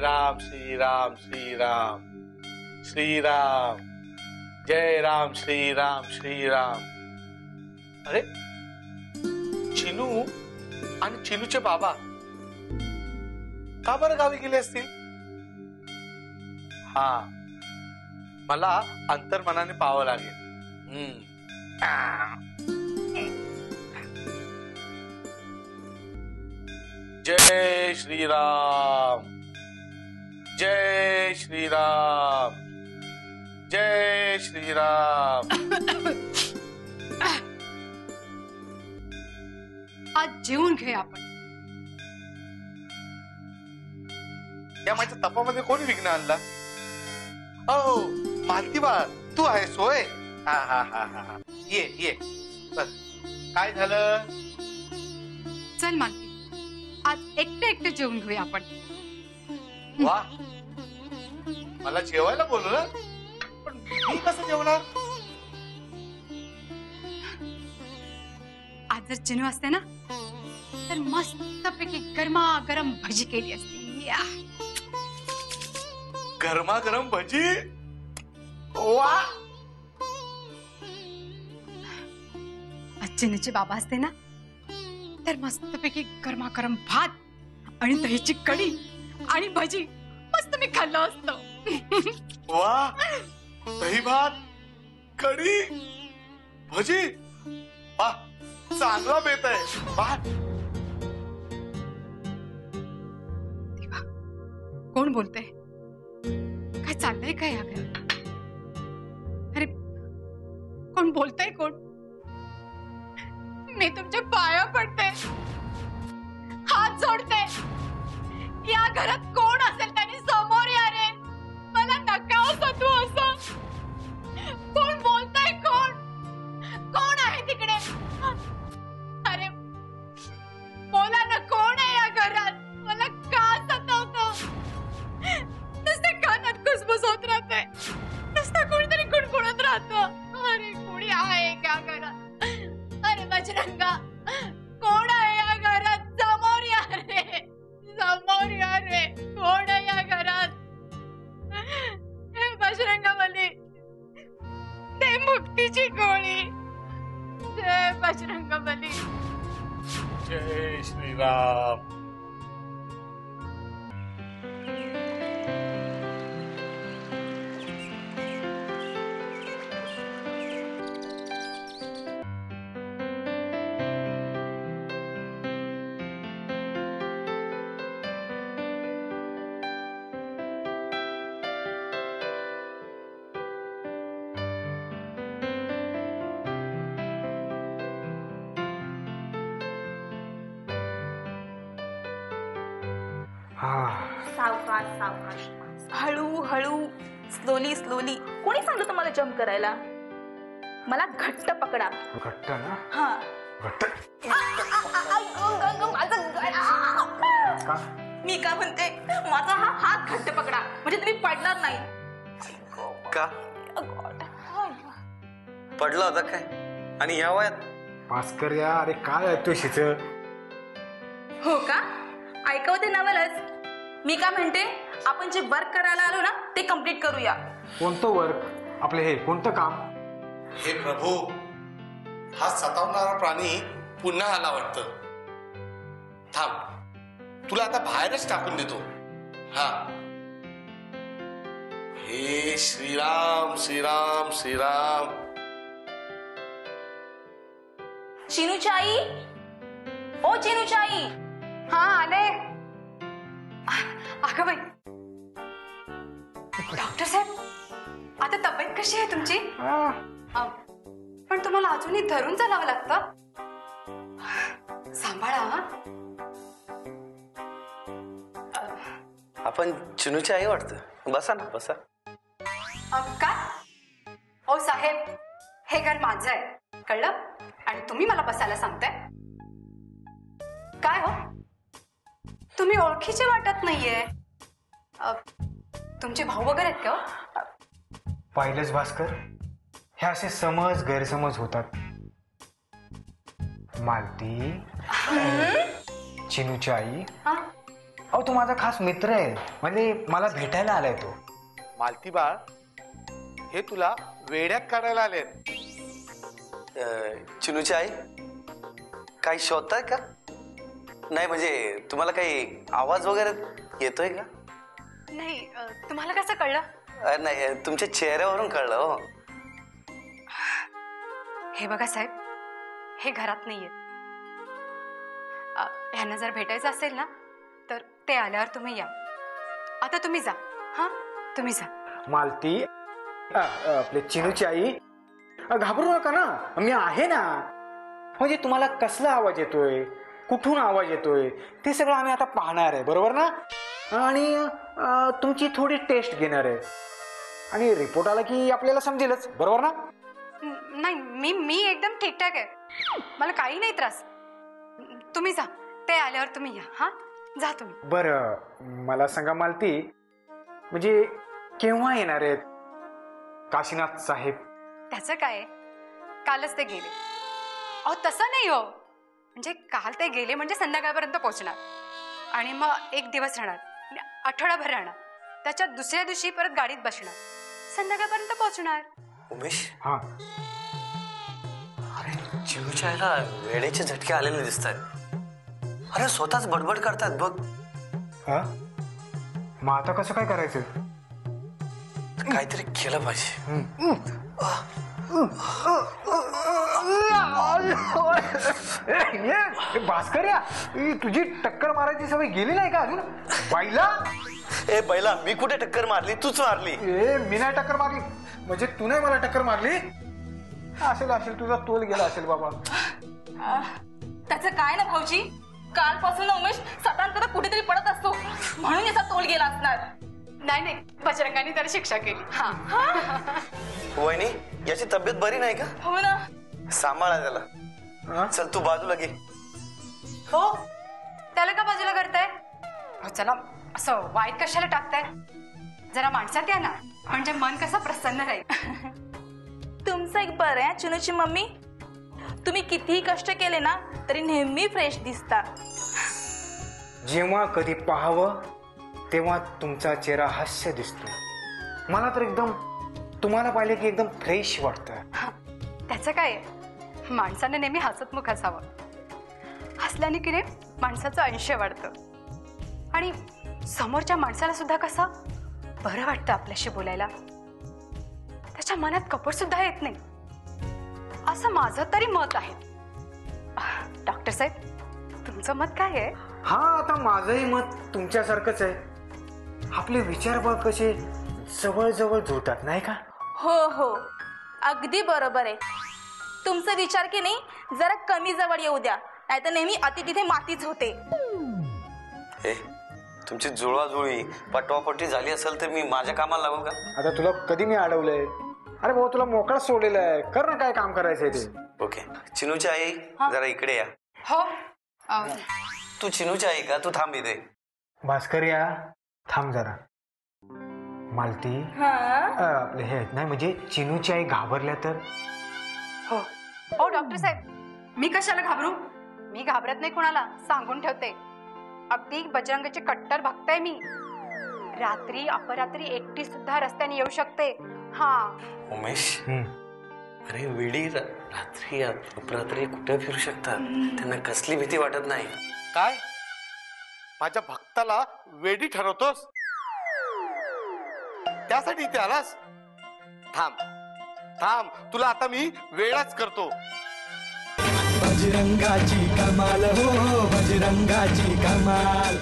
राम श्री राम श्री राम श्री राम, जय राम श्री राम श्री राम. अरे चिनू आणि चिनूचे बाबा का बरं गावी गेले असतील? हा, मला अंतर्मनाने पाहावं लागेल. जय श्रीराम, जय श्रीराम, जय श्रीराम. आज जेवून घे आपण. या माझ्या तपामध्ये कोणी विघ्न आणला? हो, मालतीबा तू आहेस होय? हा हा हा हा, ये ये. काय झालं? चल मालती, आज एकटे एकटे जेवून घेऊया आपण. वा, मला जेवायला बोलवलं, पण मी कसं जेवणार? आज जर चिनू असते ना तर मस्तपैकी गरमागरम भजी केली असती. गरमागरम भजी? वा. आज चिनूचे बाबा असते ना तर मस्तपैकी गरमागरम भात आणि दहीची कढी आणि भजी मस्त मी खाल्लं असतं. वा, दही भात, कढी, भजी, वा, चांगला बेत आहे. वा. कोण बोलते? काय चाललंय काय या घरात? अरे कोण बोलतंय? कोण? मी तुमच्या पाया पडते, हात जोडते. या घरात कोण असेल त्यांनी समोर या रे. मला नका असं तू असं. कोण बोलतंय? कोण? कोण आहे तिकडे? अरे बोला ना, कोण आहे या घरात? मला का सतावतं? नुसते कानात कुसबुस होत राहते, नुसतं कोणीतरी गुणगुणत राहतं. अरे कोणी आहे का घरात? अरे बजरंगा, कोण आहे या घरात? समोर या रे, समोर या रे. कोण आहे या घरात? हे बजरंगावली, ते मुक्तीची गोळी. जय बजरंगावली. जय श्रीराम. सावकाश सावकाश, हळू हळू, स्लोली स्लोली. कोणी सांगितलं तुम्हाला जम्प करायला? मला घट्ट पकडा. घट्ट ना? हा, घट्ट. मी काय म्हणते, माझा हा हात घट्ट पकडा म्हणजे तुम्ही पडणार नाही. का पडला होता काय? आणि या वयात? भास्कर या, अरे काय ऐकतोय शिच? हो का? ऐकवते नवलच. मी काय म्हणते, आपण जे वर्क करायला आलो ना ते कम्प्लीट करूया. कोणतं वर्क? आपलं हे कोणतं काम? हे प्रभू, हा सतावणारा प्राणी पुन्हा आला वाटतं. थांब, तुला आता बाहेरच टाकून देतो. हा. हे श्रीराम श्रीराम श्रीराम. चिनूची आई, ओ चिनूची आई. हा आले. अगं बाई, डॉक्टर साहेब, आता तब्येत कशी आहे तुमची? पण तुम्हाला अजूनही धरून चालावं लागतं. सांभाळा. आपण चिनूची आई वाटतं. बसा ना, बसा. काय? ओ साहेब, हे घर माझं आहे, कळलं? आणि तुम्ही मला बसायला सांगताय? काय हो, तुम्ही ओळखीचे वाटत नाहीये. तुमचे भाऊ वगैरे आहेत का? पाहिलंच भास्कर, हे असे समज गैरसमज होतात. मालती, चिनूची आई, अहो तो माझा खास मित्र आहे, म्हणजे मला भेटायला आलाय तो. मालती बाळ, हे तुला वेड्यात काढायला आलेत. चिनूची आई काही शोधताय का? नाही म्हणजे तुम्हाला काही आवाज वगैरे येतोय का? नाही, तुम्हाला कसं कळलं? नाही, तुमच्या चेहऱ्यावरून कळलं हो. हे बघा साहेब, हे घरात नाहीये. ह्यांना जर भेटायचं असेल ना तर ते आल्यावर तुम्ही या. आता तुम्ही जा. हा, तुम्ही जा. मालती, आपले चिनूची आई, घाबरू नका ना, मी आहे ना. म्हणजे तुम्हाला कसला आवाज येतोय, कुठून आवाज येतोय, ते सगळं आम्ही आता पाहणार आहे, बरोबर ना. आणि तुमची थोडी टेस्ट घेणार आहे आणि रिपोर्ट आला की आपल्याला समजेलच, बरोबर ना. नाही, मी एकदम ठीकठाक आहे. मला काही नाही त्रास. तुम्ही जा, ते आल्यावर तुम्ही या. हा, जा तुम्ही. बरं, मला सांगा मालती, म्हणजे केव्हा येणार आहेत काशीनाथ साहेब? त्याचं काय, कालच ते गेले. अहो तसं नाही हो, म्हणजे काल ते गेले म्हणजे संध्याकाळपर्यंत पोहोचणार आणि मग एक दिवस राहणार, आठवडाभर राहणार, त्याच्या दुसऱ्या दिवशी परत गाडीत बसणार, संध्याकाळपर्यंत पोहोचणार. उमेश, हा, अरे चिनूच्या आईला वेळेचे झटके आलेले दिसत आहेत. अरे स्वतःच बडबड करतात बघ. हा, मग आता कसं काय करायचं? काहीतरी केलं पाहिजे. भास्कर, या तुझी टक्कर मारायची सवय गेली नाही का अजून? बाईला ए बैला, मी कुठे टक्कर मारली? तूच मारली. मी नाही टक्कर मारली. म्हणजे तू नाही मला टक्कर मारली? असेल तुझा तोल गेला असेल बाबा. त्याचं काय ना भाऊजी, कालपासून उमेश सटांकडे कुठेतरी पडत असतो म्हणून याचा तोल गेला असणार. नाही, बजरंगाने त्याला शिक्षा केली. हा. वहिनी, याची तब्येत बरी नाही का? हो ना. सांभाळा त्याला. चल तू बाजूला घे. हो, त्याला का बाजूला करताय? चला, असं वाईट कशाला टाकताय? जरा माणसात या ना, म्हणजे मन कसं प्रसन्न राहील. तुमचं एक बरं आहे चिनूची मम्मी, तुम्ही कितीही कष्ट केले ना तरी नेहमी फ्रेश दिसता. जेव्हा कधी पाहावं तेव्हा तुमचा चेहरा हास्य दिसतो. मला तर एकदम तुम्हाला पाहिले की एकदम फ्रेश वाटतं. त्याचं काय, माणसाने नेहमी हसतमुख असावं. हसल्याने की नाही माणसाचं आयुष्य वाढतं आणि समोरच्या माणसाला सुद्धा कसं बरं वाटतं आपल्याशी बोलायला. त्याच्या मनात कपट सुद्धा येत नाही, असं माझं तरी मत आहे. डॉक्टर साहेब, तुमचं मत काय आहे? हा, आता माझंही मत तुमच्यासारखंच आहे. आपले विचार बघ कसे जवळ जुळतात नाही का? हो, अगदी बरोबर आहे. तुमचा विचार की नाही जरा कमी जवळ येऊ द्या, नाहीतर नेहमी अति तिथे मातीच होते. ए, तुमची जुळवाजुळी पटवापटी झाली असेल तर मी माझ्या कामाला लागू का? आता तुला कधी मी अडवलंय? अरे भाऊ, तुला मोकळा सोडलेला आहे, कर ना काय काम करायचंय ते. ओके. चिनूची आई जरा इकडे या. हो. तू चिनूची आई का? तू थांब इथे. भास्कर, या थांब जरा. मालती, आपले हे आहेत नाही, म्हणजे चिनूची आई घाबरल्या तर? हो डॉक्टर साहेब, मी कशाला घाबरू? मी घाबरत नाही कोणाला, सांगून ठेवते. अगदी बजरंगाचे कट्टर भक्त आहे मी. रात्री अपरात्री एकटी सुद्धा रस्त्याने येऊ शकते. हा. उमेश, अरे वेडी रात्री अपरात्री कुठे फिरू शकतात, त्यांना कसली भीती वाटत नाही. काय माझ्या भक्ताला वेडी ठरवतोस? त्यासाठी इथे आलास? थांब, तुला आता मी वेळाच करतो. बजरंगाची कमाल हो, बजरंगाची कमाल.